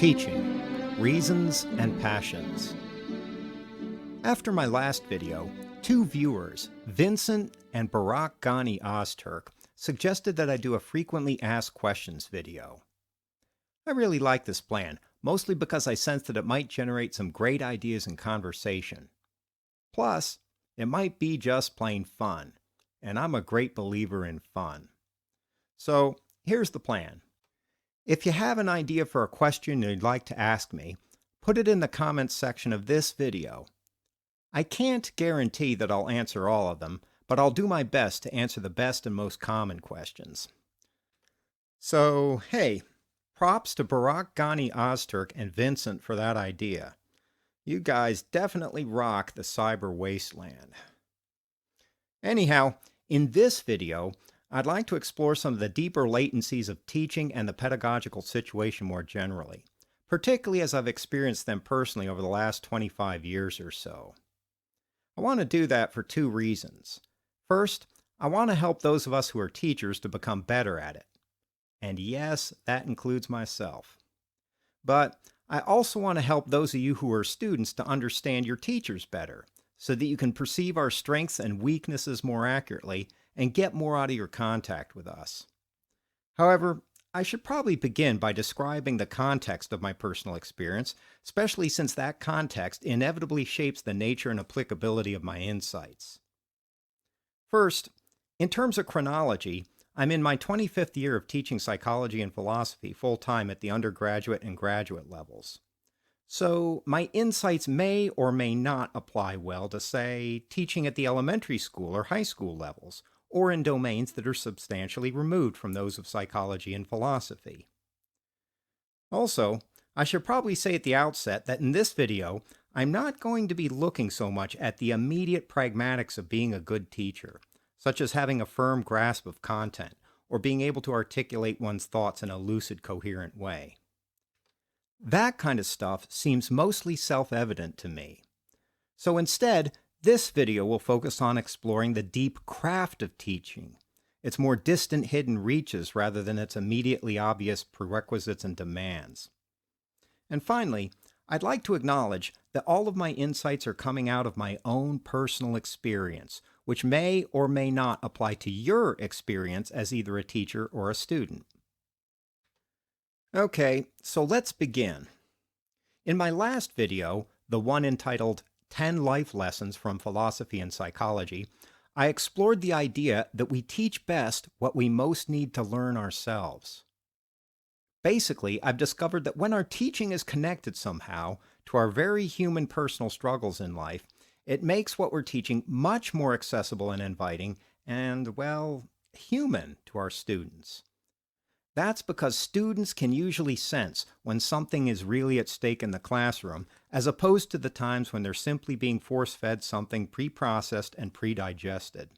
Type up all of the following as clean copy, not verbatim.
Teaching, Reasons and Passions. After my last video, two viewers, Vincent and Barak Ghani Ozturk, suggested that I do a frequently asked questions video. I really like this plan, mostly because I sensed that it might generate some great ideas in conversation. Plus, it might be just plain fun, and I'm a great believer in fun. So, here's the plan. If you have an idea for a question you'd like to ask me, put it in the comments section of this video. I can't guarantee that I'll answer all of them, but I'll do my best to answer the best and most common questions. So, hey, props to Barak Ghani Ozturk and Vincent for that idea. You guys definitely rock the cyber wasteland. Anyhow, in this video, I'd like to explore some of the deeper latencies of teaching and the pedagogical situation more generally, particularly as I've experienced them personally over the last 25 years or so. I want to do that for two reasons. First, I want to help those of us who are teachers to become better at it. And yes, that includes myself. But I also want to help those of you who are students to understand your teachers better, so that you can perceive our strengths and weaknesses more accurately and get more out of your contact with us. However, I should probably begin by describing the context of my personal experience, especially since that context inevitably shapes the nature and applicability of my insights. First, in terms of chronology, I'm in my 25th year of teaching psychology and philosophy full-time at the undergraduate and graduate levels. So my insights may or may not apply well to, say, teaching at the elementary school or high school levels, or in domains that are substantially removed from those of psychology and philosophy. Also, I should probably say at the outset that in this video, I'm not going to be looking so much at the immediate pragmatics of being a good teacher, such as having a firm grasp of content, or being able to articulate one's thoughts in a lucid, coherent way. That kind of stuff seems mostly self-evident to me. So instead, this video will focus on exploring the deep craft of teaching, its more distant hidden reaches rather than its immediately obvious prerequisites and demands. And finally, I'd like to acknowledge that all of my insights are coming out of my own personal experience, which may or may not apply to your experience as either a teacher or a student. Okay, so let's begin. In my last video, the one entitled 10 Life Lessons from Philosophy and Psychology, I explored the idea that we teach best what we most need to learn ourselves. Basically, I've discovered that when our teaching is connected somehow to our very human personal struggles in life, it makes what we're teaching much more accessible and inviting and, well, human to our students. That's because students can usually sense when something is really at stake in the classroom, as opposed to the times when they're simply being force-fed something pre-processed and pre-digested.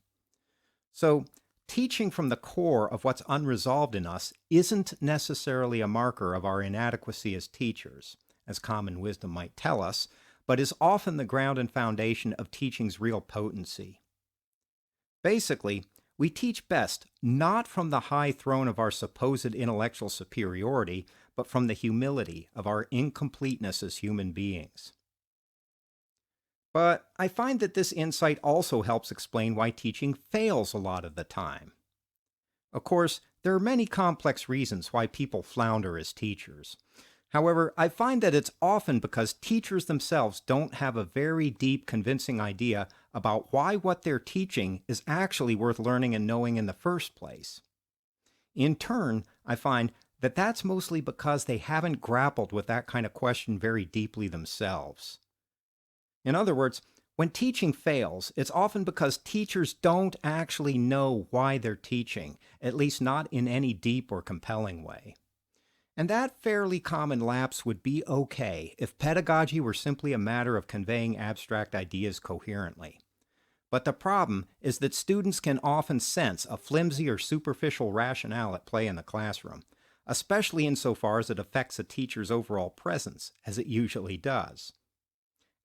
So, teaching from the core of what's unresolved in us isn't necessarily a marker of our inadequacy as teachers, as common wisdom might tell us, but is often the ground and foundation of teaching's real potency. Basically, we teach best not from the high throne of our supposed intellectual superiority, but from the humility of our incompleteness as human beings. But I find that this insight also helps explain why teaching fails a lot of the time. Of course, there are many complex reasons why people flounder as teachers. However, I find that it's often because teachers themselves don't have a very deep, convincing idea about why what they're teaching is actually worth learning and knowing in the first place. In turn, I find that that's mostly because they haven't grappled with that kind of question very deeply themselves. In other words, when teaching fails, it's often because teachers don't actually know why they're teaching, at least not in any deep or compelling way. And that fairly common lapse would be okay if pedagogy were simply a matter of conveying abstract ideas coherently. But the problem is that students can often sense a flimsy or superficial rationale at play in the classroom, especially insofar as it affects a teacher's overall presence, as it usually does.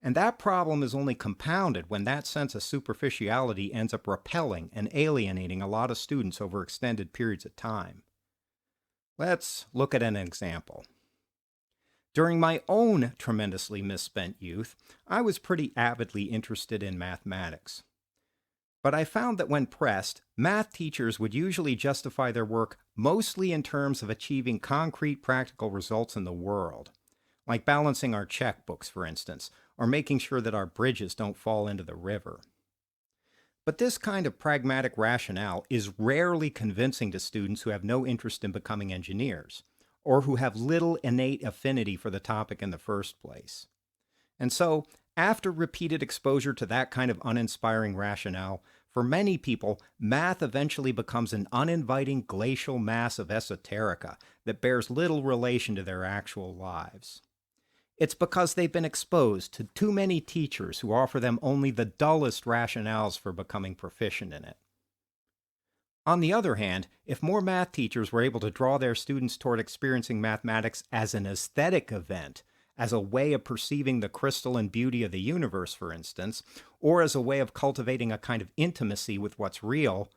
And that problem is only compounded when that sense of superficiality ends up repelling and alienating a lot of students over extended periods of time. Let's look at an example. During my own tremendously misspent youth, I was pretty avidly interested in mathematics. But I found that when pressed, math teachers would usually justify their work mostly in terms of achieving concrete practical results in the world, like balancing our checkbooks, for instance, or making sure that our bridges don't fall into the river. But this kind of pragmatic rationale is rarely convincing to students who have no interest in becoming engineers, or who have little innate affinity for the topic in the first place. And so, after repeated exposure to that kind of uninspiring rationale, for many people, math eventually becomes an uninviting glacial mass of esoterica that bears little relation to their actual lives. It's because they've been exposed to too many teachers who offer them only the dullest rationales for becoming proficient in it. On the other hand, if more math teachers were able to draw their students toward experiencing mathematics as an aesthetic event, as a way of perceiving the crystalline beauty of the universe, for instance, or as a way of cultivating a kind of intimacy with what's real,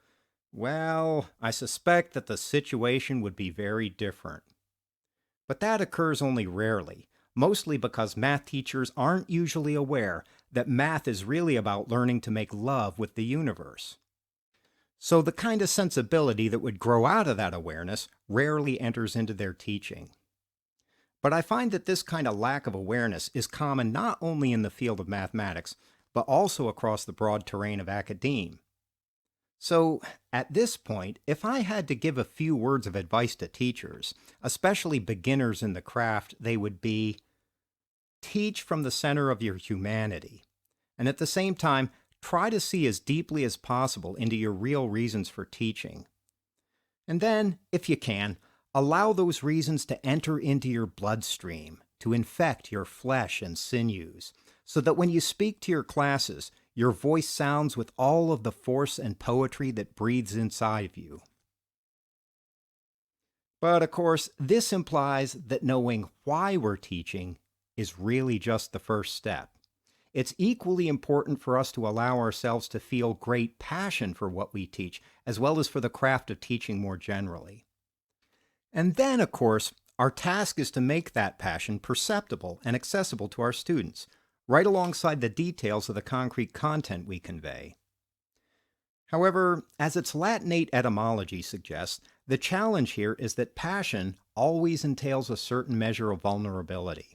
well, I suspect that the situation would be very different. But that occurs only rarely, mostly because math teachers aren't usually aware that math is really about learning to make love with the universe. So the kind of sensibility that would grow out of that awareness rarely enters into their teaching. But I find that this kind of lack of awareness is common not only in the field of mathematics, but also across the broad terrain of academe. So, at this point, if I had to give a few words of advice to teachers, especially beginners in the craft, they would be: teach from the center of your humanity, and at the same time, try to see as deeply as possible into your real reasons for teaching. And then, if you can, allow those reasons to enter into your bloodstream, to infect your flesh and sinews, so that when you speak to your classes, your voice sounds with all of the force and poetry that breathes inside of you. But of course, this implies that knowing why we're teaching is really just the first step. It's equally important for us to allow ourselves to feel great passion for what we teach, as well as for the craft of teaching more generally. And then, of course, our task is to make that passion perceptible and accessible to our students, right alongside the details of the concrete content we convey. However, as its Latinate etymology suggests, the challenge here is that passion always entails a certain measure of vulnerability.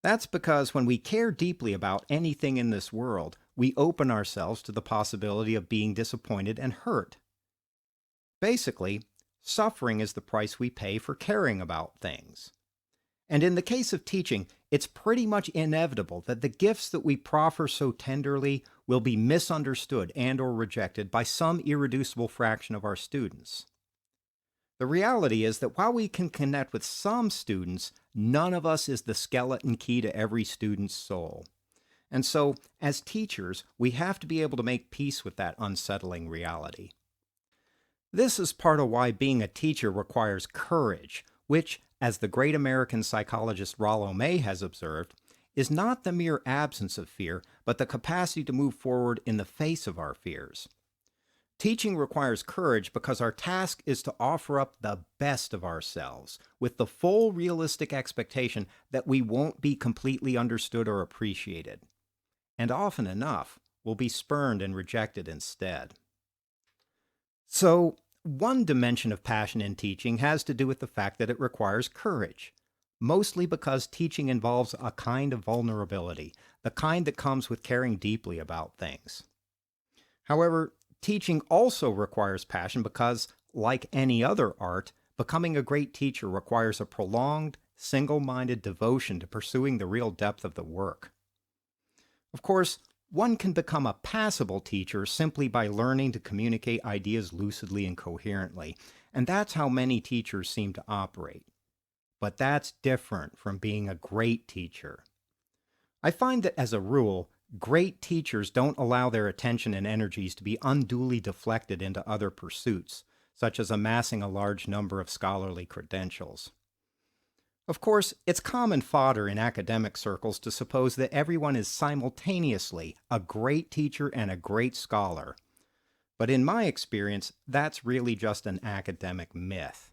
That's because when we care deeply about anything in this world, we open ourselves to the possibility of being disappointed and hurt. Basically, suffering is the price we pay for caring about things. And in the case of teaching, it's pretty much inevitable that the gifts that we proffer so tenderly will be misunderstood and or rejected by some irreducible fraction of our students. The reality is that while we can connect with some students, none of us is the skeleton key to every student's soul. And so, as teachers, we have to be able to make peace with that unsettling reality. This is part of why being a teacher requires courage, which, as the great American psychologist Rollo May has observed, is not the mere absence of fear, but the capacity to move forward in the face of our fears. Teaching requires courage because our task is to offer up the best of ourselves, with the full realistic expectation that we won't be completely understood or appreciated. And often enough, we'll be spurned and rejected instead. So, one dimension of passion in teaching has to do with the fact that it requires courage, mostly because teaching involves a kind of vulnerability, the kind that comes with caring deeply about things. However, teaching also requires passion because, like any other art, becoming a great teacher requires a prolonged, single-minded devotion to pursuing the real depth of the work. Of course, one can become a passable teacher simply by learning to communicate ideas lucidly and coherently, and that's how many teachers seem to operate. But that's different from being a great teacher. I find that, as a rule, great teachers don't allow their attention and energies to be unduly deflected into other pursuits, such as amassing a large number of scholarly credentials. Of course, it's common fodder in academic circles to suppose that everyone is simultaneously a great teacher and a great scholar. But in my experience, that's really just an academic myth.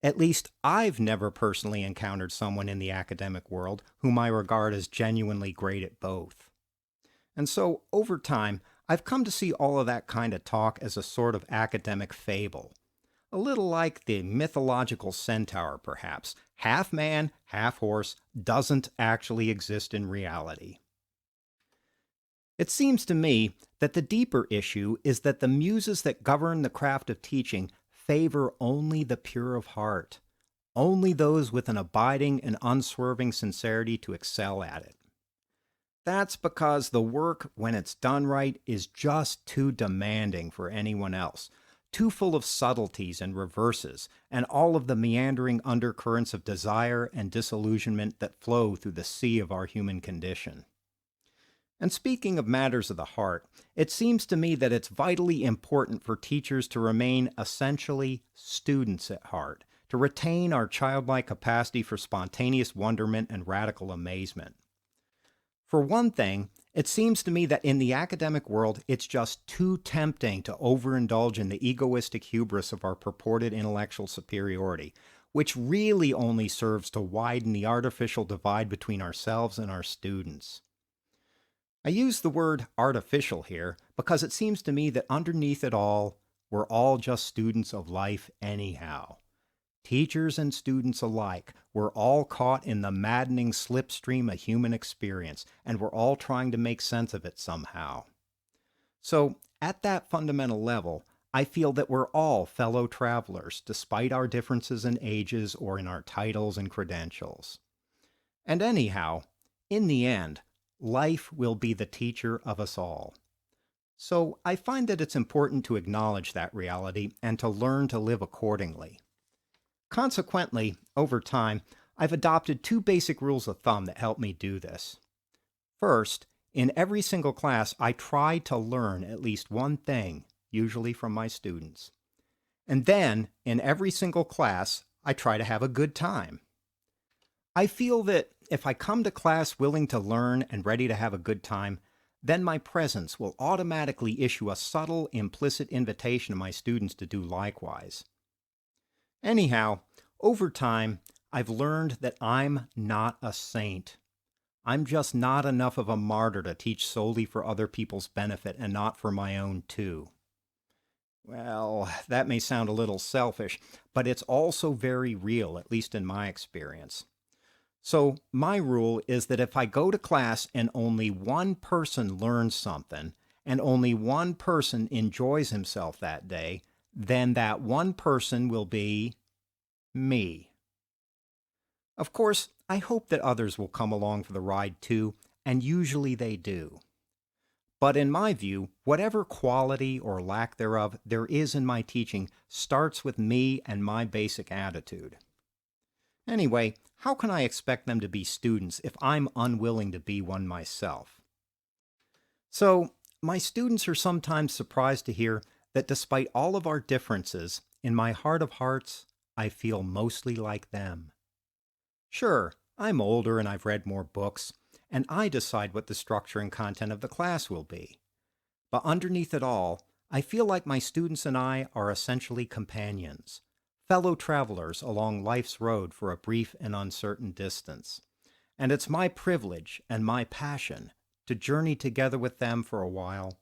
At least I've never personally encountered someone in the academic world whom I regard as genuinely great at both. And so, over time, I've come to see all of that kind of talk as a sort of academic fable. A little like the mythological centaur, perhaps. Half man, half horse, doesn't actually exist in reality. It seems to me that the deeper issue is that the muses that govern the craft of teaching favor only the pure of heart, only those with an abiding and unswerving sincerity to excel at it. That's because the work, when it's done right, is just too demanding for anyone else, too full of subtleties and reverses, and all of the meandering undercurrents of desire and disillusionment that flow through the sea of our human condition. And speaking of matters of the heart, it seems to me that it's vitally important for teachers to remain essentially students at heart, to retain our childlike capacity for spontaneous wonderment and radical amazement. For one thing, it seems to me that in the academic world, it's just too tempting to overindulge in the egoistic hubris of our purported intellectual superiority, which really only serves to widen the artificial divide between ourselves and our students. I use the word artificial here because it seems to me that underneath it all, we're all just students of life anyhow. Teachers and students alike, we're all caught in the maddening slipstream of human experience, and we're all trying to make sense of it somehow. So, at that fundamental level, I feel that we're all fellow travelers, despite our differences in ages or in our titles and credentials. And anyhow, in the end, life will be the teacher of us all. So I find that it's important to acknowledge that reality and to learn to live accordingly. Consequently, over time, I've adopted two basic rules of thumb that help me do this. First, in every single class, I try to learn at least one thing, usually from my students. And then, in every single class, I try to have a good time. I feel that if I come to class willing to learn and ready to have a good time, then my presence will automatically issue a subtle, implicit invitation to my students to do likewise. Anyhow, over time, I've learned that I'm not a saint. I'm just not enough of a martyr to teach solely for other people's benefit and not for my own too. Well, that may sound a little selfish, but it's also very real, at least in my experience. So my rule is that if I go to class and only one person learns something, and only one person enjoys himself that day, then that one person will be me. Of course, I hope that others will come along for the ride too, and usually they do. But in my view, whatever quality or lack thereof there is in my teaching starts with me and my basic attitude. Anyway, how can I expect them to be students if I'm unwilling to be one myself? So, my students are sometimes surprised to hear that despite all of our differences, in my heart of hearts, I feel mostly like them. Sure, I'm older and I've read more books, and I decide what the structure and content of the class will be. But underneath it all, I feel like my students and I are essentially companions, fellow travelers along life's road for a brief and uncertain distance. And it's my privilege and my passion to journey together with them for a while,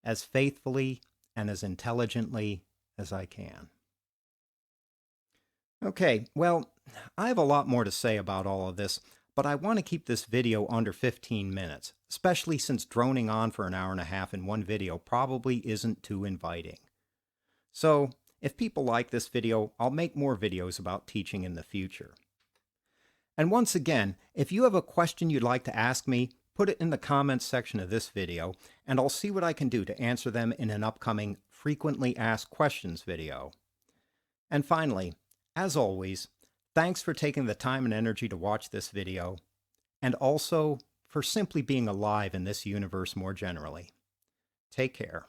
as faithfully and as intelligently as I can. Okay, well, I have a lot more to say about all of this, but I want to keep this video under 15 minutes, especially since droning on for an hour and a half in one video probably isn't too inviting. So, if people like this video, I'll make more videos about teaching in the future. And once again, if you have a question you'd like to ask me, put it in the comments section of this video, and I'll see what I can do to answer them in an upcoming Frequently Asked Questions video. And finally, as always, thanks for taking the time and energy to watch this video, and also for simply being alive in this universe more generally. Take care.